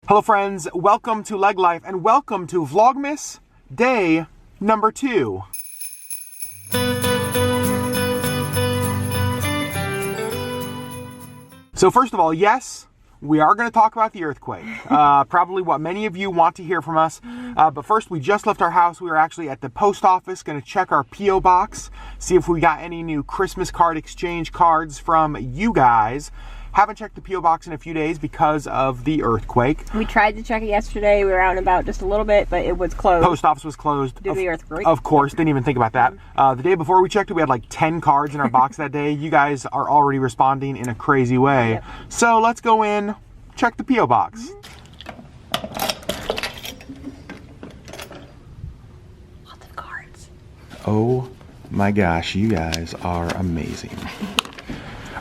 Hello friends, welcome to LeggLife and welcome to Vlogmas day number 2. So first of all, yes, we are going to talk about the earthquake. Probably what many of you want to hear from us. But first, we just left our house. We were actually at the post office, going to check our P.O. box, see if we got any new Christmas card exchange cards from you guys. Haven't checked the P.O. box in a few days because of the earthquake. We tried to check it yesterday. We were out and about just a little bit, but it was closed. Post office was closed. Due to the earthquake. Of course, didn't even think about that. The day before we checked it, we had like 10 cards in our box that day. You guys are already responding in a crazy way. Yep. So let's go in, check the P.O. box. Lots of cards. Oh my gosh, you guys are amazing.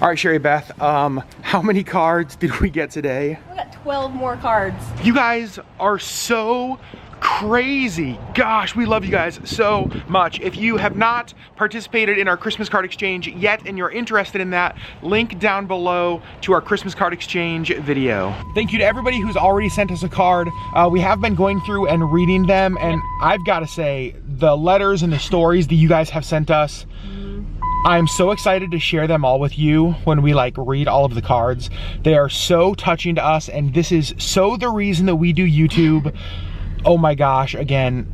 All right, Sherry Beth, how many cards did we get today? We got 12 more cards. You guys are so crazy. Gosh, we love you guys so much. If you have not participated in our Christmas card exchange yet and you're interested in that, link down below to our Christmas card exchange video. Thank you to everybody who's already sent us a card. We have been going through and reading them, and I've got to say, the letters and the stories that you guys have sent us, I'm so excited to share them all with you when we read all of the cards. They are so touching to us, and this is so the reason that we do YouTube. Oh my gosh, again,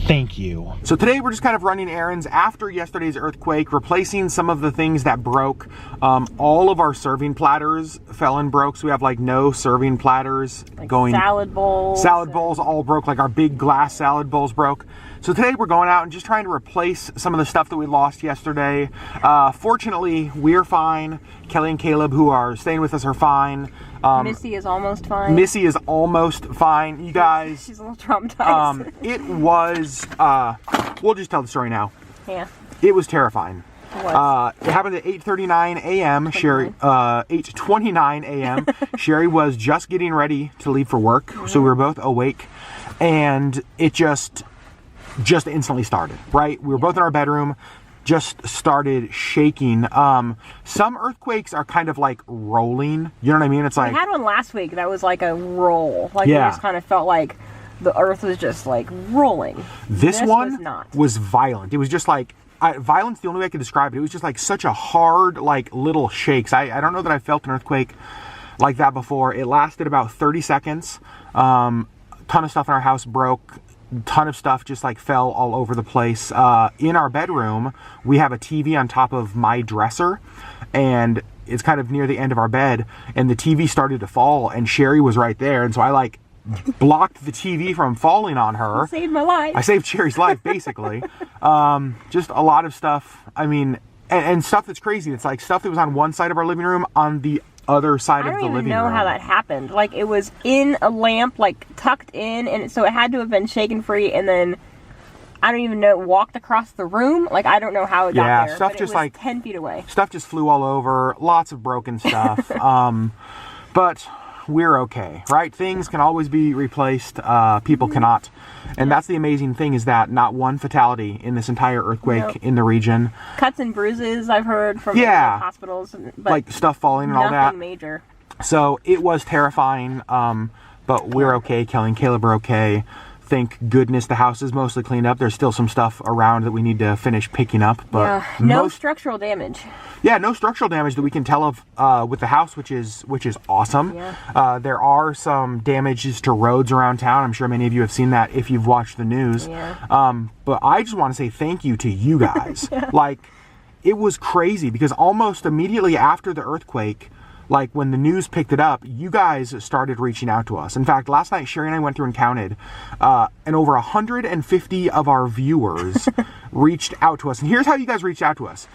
thank you. So today we're just kind of running errands after yesterday's earthquake, replacing some of the things that broke. All of our serving platters fell and broke, so we have no serving platters going. Salad bowls. Salad bowls all broke, our big glass salad bowls broke. So today we're going out and just trying to replace some of the stuff that we lost yesterday. Fortunately, we're fine. Kelly and Caleb, who are staying with us, are fine. Missy is almost fine. Missy is almost fine. You guys. She's a little traumatized. It was, we'll just tell the story now. Yeah. It was terrifying. It was. It happened at 8:39 a.m. Sherri, 8:29 a.m. Sherri was just getting ready to leave for work, so we were both awake, and it just instantly started, right? We were both in our bedroom, just started shaking. Some earthquakes are kind of rolling, you know what I mean? It's I had one last week that was like a roll. It just kind of felt like the earth was just rolling. This one was violent. It was just violence, the only way I could describe it. It was just such a hard, little shakes. I don't know that I felt an earthquake like that before. It lasted about 30 seconds. Ton of stuff in our house broke. Ton of stuff just fell all over the place. In our bedroom, we have a TV on top of my dresser, and it's kind of near the end of our bed, and the TV started to fall, and Sherri was right there, and so I blocked the TV from falling on her. You saved my life. I saved Sherri's life, basically. Just a lot of stuff. I mean, and stuff that's crazy. It's stuff that was on one side of our living room on the other side of the living room. I don't even know how that happened. It was in a lamp, tucked in, and so it had to have been shaken free, and then I don't even know, walked across the room. I don't know how it got there. Stuff but just it was 10 feet away. Stuff just flew all over. Lots of broken stuff. But we're okay, right? Things can always be replaced. People cannot. And that's the amazing thing, is that not one fatality in this entire earthquake in the region. Cuts and bruises, I've heard from hospitals. But stuff falling and all that. Nothing major. So it was terrifying, but we're okay. Kelly and Caleb are okay. Thank goodness the house is mostly cleaned up. There's still some stuff around that we need to finish picking up, but no structural damage. Yeah, no structural damage that we can tell of with the house, which is awesome. Yeah. There are some damages to roads around town. I'm sure many of you have seen that if you've watched the news. Yeah. But I just want to say thank you to you guys. It was crazy because almost immediately after the earthquake, when the news picked it up, you guys started reaching out to us. In fact, last night, Sherri and I went through and counted, and over 150 of our viewers reached out to us. And here's how you guys reached out to us.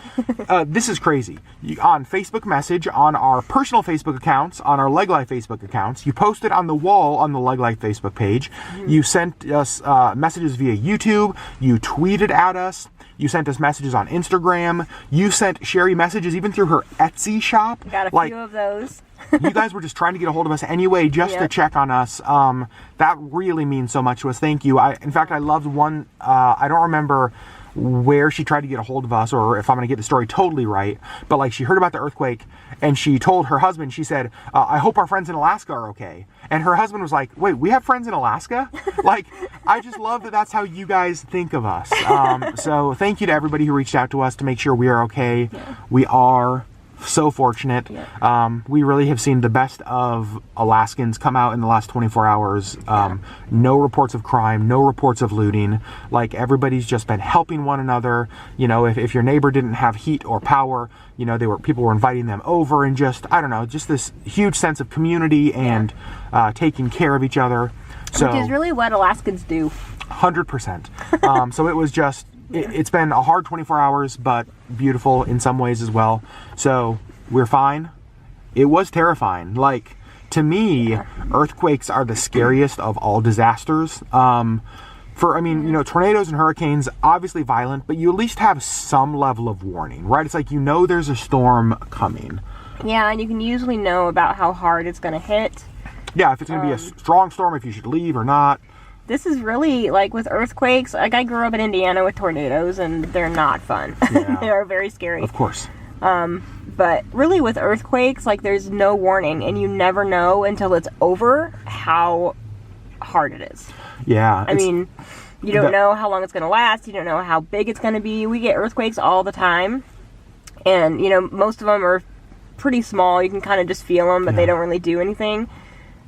This is crazy. On Facebook message, on our personal Facebook accounts, on our LeggLife Facebook accounts, you posted on the wall on the LeggLife Facebook page. You sent us messages via YouTube. You tweeted at us. You sent us messages on Instagram. You sent Sherri messages even through her Etsy shop. Got a few of those. You guys were just trying to get a hold of us anyway, just to check on us. That really means so much to us. Thank you. In fact, I loved one. I don't remember where she tried to get a hold of us, or if I'm gonna get the story totally right, but like she heard about the earthquake and she told her husband, she said, I hope our friends in Alaska are okay. And her husband was like, wait, we have friends in Alaska? Like, I just love that that's how you guys think of us. So thank you to everybody who reached out to us to make sure we are okay. Yeah. We are so fortunate. Yeah. We really have seen the best of Alaskans come out in the last 24 hours. No reports of crime, no reports of looting. Like, everybody's just been helping one another. You know, if your neighbor didn't have heat or power, you know, people were inviting them over, and just, I don't know, just this huge sense of community and taking care of each other. So, which is really what Alaskans do. 100%. So it was just, it's been a hard 24 hours, but beautiful in some ways as well. So we're fine. It was terrifying. Like, to me, earthquakes are the scariest of all disasters. I mean, you know, tornadoes and hurricanes, obviously violent, but you at least have some level of warning, right? It's like, you know, there's a storm coming. Yeah, and you can usually know about how hard it's going to hit. Yeah, if it's going to be a strong storm, if you should leave or not. This is really, like, with earthquakes, like, I grew up in Indiana with tornadoes, and they're not fun. Yeah. They are very scary. Of course. But really with earthquakes, like, there's no warning, and you never know until it's over how hard it is. Yeah. I mean, you don't know how long it's going to last. You don't know how big it's going to be. We get earthquakes all the time, and, you know, most of them are pretty small. You can kind of just feel them, but they don't really do anything.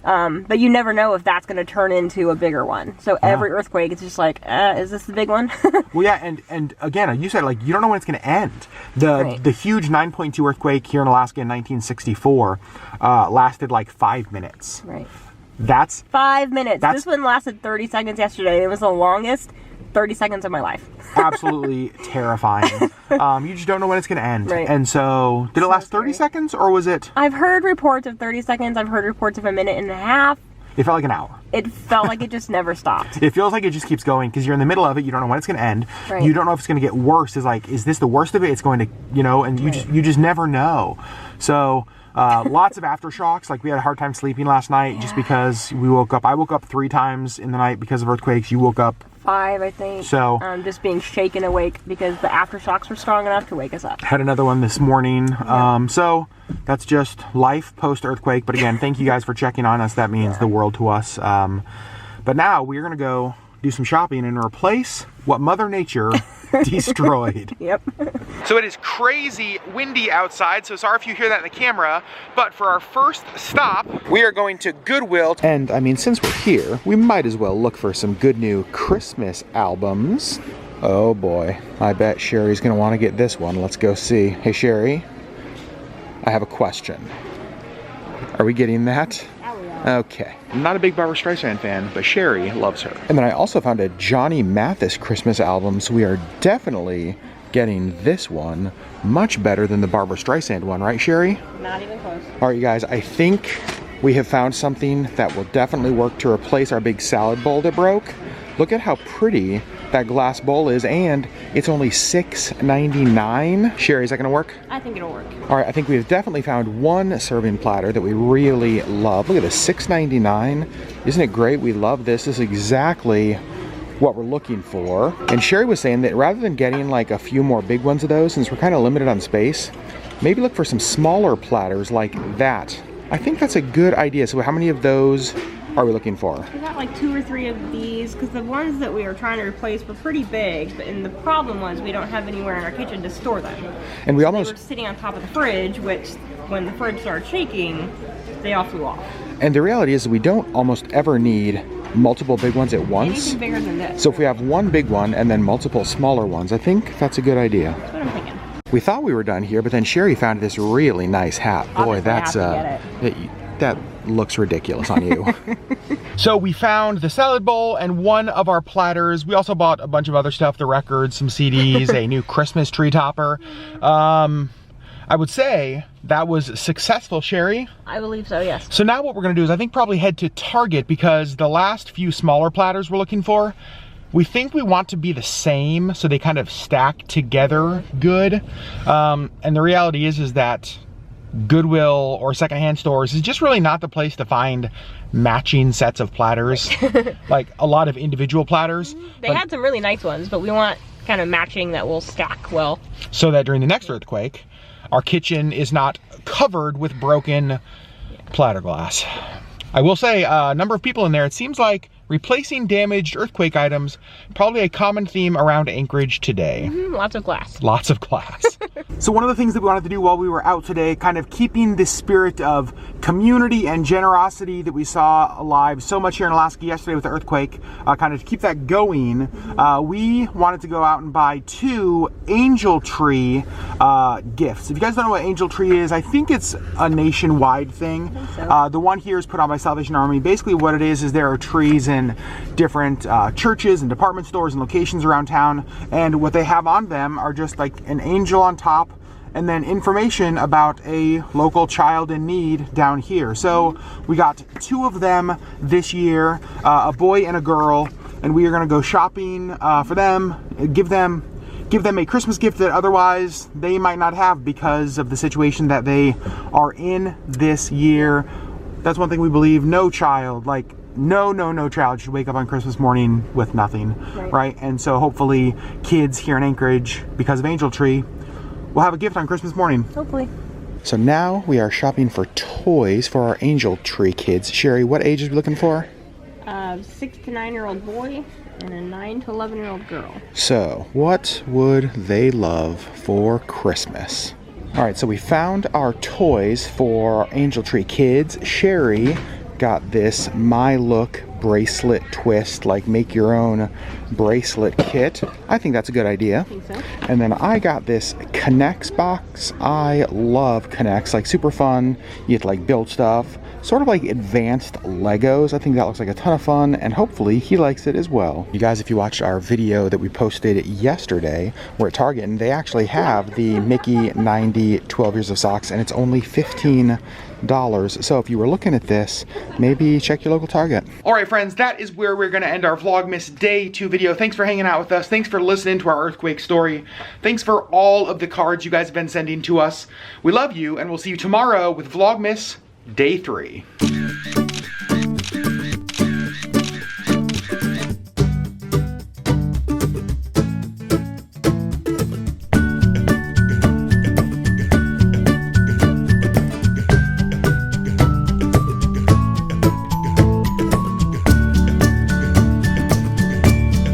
But you never know if that's going to turn into a bigger one. So every earthquake, it's just like, is this the big one? Well, yeah, and again, you said, like, you don't know when it's going to end. The huge 9.2 earthquake here in Alaska in 1964 lasted like 5 minutes. Right. That's 5 minutes. This one lasted 30 seconds yesterday. It was the longest 30 seconds of my life. Absolutely terrifying. You just don't know when it's going to end. Right. And so, did it last 30 seconds, or was it? I've heard reports of 30 seconds. I've heard reports of a minute and a half. It felt like an hour. It felt like it just never stopped. It feels like it just keeps going, because you're in the middle of it. You don't know when it's going to end. Right. You don't know if it's going to get worse. It's like, is this the worst of it? It's going to, you know, and you just never know. So, lots of aftershocks. Like, we had a hard time sleeping last night just because we woke up. I woke up 3 times in the night because of earthquakes. You woke up 5, I think. So, just being shaken awake because the aftershocks were strong enough to wake us up. Had another one this morning. So that's just life post-earthquake. But again, thank you guys for checking on us. That means the world to us. But now we're going to go do some shopping and replace what Mother Nature destroyed. Yep. So it is crazy windy outside, so sorry if you hear that in the camera, but for our first stop, we are going to Goodwill. And I mean, since we're here, we might as well look for some good new Christmas albums. Oh boy, I bet Sherri's gonna want to get this one. Let's go see. Hey Sherri, I have a question. Are we getting that? Okay. I'm not a big Barbra Streisand fan, but Sherri loves her. And then I also found a Johnny Mathis Christmas album, so we are definitely getting this one. Much better than the Barbra Streisand one, right, Sherri? Not even close. All right, you guys, I think we have found something that will definitely work to replace our big salad bowl that broke. Look at how pretty that glass bowl is, and it's only $6.99. Sherri, is that gonna work? I think it'll work. All right, I think we've definitely found one serving platter that we really love. Look at this, $6.99. Isn't it great? We love this. This is exactly what we're looking for. And Sherri was saying that rather than getting like a few more big ones of those, since we're kind of limited on space, maybe look for some smaller platters like that. I think that's a good idea. So how many of those are we looking for? We got like 2 or 3 of these, because the ones that we were trying to replace were pretty big, and the problem was we don't have anywhere in our kitchen to store them. And we almost... They were sitting on top of the fridge, which when the fridge started shaking, they all flew off. And the reality is we don't almost ever need multiple big ones at once. Anything bigger than this. So if we have one big one and then multiple smaller ones, I think that's a good idea. That's what I'm thinking. We thought we were done here, but then Sherri found this really nice hat. Boy, that's that looks ridiculous on you. So we found the salad bowl and one of our platters. We also bought a bunch of other stuff, the records, some CDs, a new Christmas tree topper. I would say that was successful, Sherri. I believe so, yes. So now what we're gonna do is I think probably head to Target, because the last few smaller platters we're looking for, we think we want to be the same, so they kind of stack together good. And the reality is that Goodwill or secondhand stores is just really not the place to find matching sets of platters. Like a lot of individual platters. They had some really nice ones, but we want kind of matching that will stack well. So that during the next earthquake, our kitchen is not covered with broken platter glass. I will say, a number of people in there, it seems like replacing damaged earthquake items, probably a common theme around Anchorage today. Lots of glass. Lots of glass. So one of the things that we wanted to do while we were out today, kind of keeping this spirit of community and generosity that we saw alive so much here in Alaska yesterday with the earthquake, kind of to keep that going, we wanted to go out and buy 2 angel tree gifts. If you guys don't know what angel tree is, I think it's a nationwide thing. I think so. The one here is put on by Salvation Army. Basically what it is there are trees in different churches and department stores and locations around town, and what they have on them are just like an angel on top and then information about a local child in need down here. So we got 2 of them this year, a boy and a girl, and we are going to go shopping for them, give them a Christmas gift that otherwise they might not have because of the situation that they are in this year. That's one thing we believe, no child, like no child should wake up on Christmas morning with nothing, right? And so hopefully kids here in Anchorage, because of Angel Tree, will have a gift on Christmas morning. Hopefully. So now we are shopping for toys for our Angel Tree kids. Sherry, what age are we looking for? 6 to 9-year-old boy and a 9 to 11-year-old girl. So what would they love for Christmas? All right, so we found our toys for our Angel Tree kids. Sherri got this My Look bracelet twist, like make your own bracelet kit. I think that's a good idea. I think so. And then I got this Connects box. I love Connects, like super fun. You get to like build stuff, sort of like advanced Legos. I think that looks like a ton of fun, and hopefully he likes it as well. You guys, if you watched our video that we posted yesterday, we're at Target and they actually have the Mickey 90 12 Years of Socks, and it's only $15. So if you were looking at this, maybe check your local Target. All right, friends, that is where we're going to end our Vlogmas Day 2 video. Thanks for hanging out with us. Thanks for listening to our earthquake story. Thanks for all of the cards you guys have been sending to us. We love you, and we'll see you tomorrow with Vlogmas Day 3.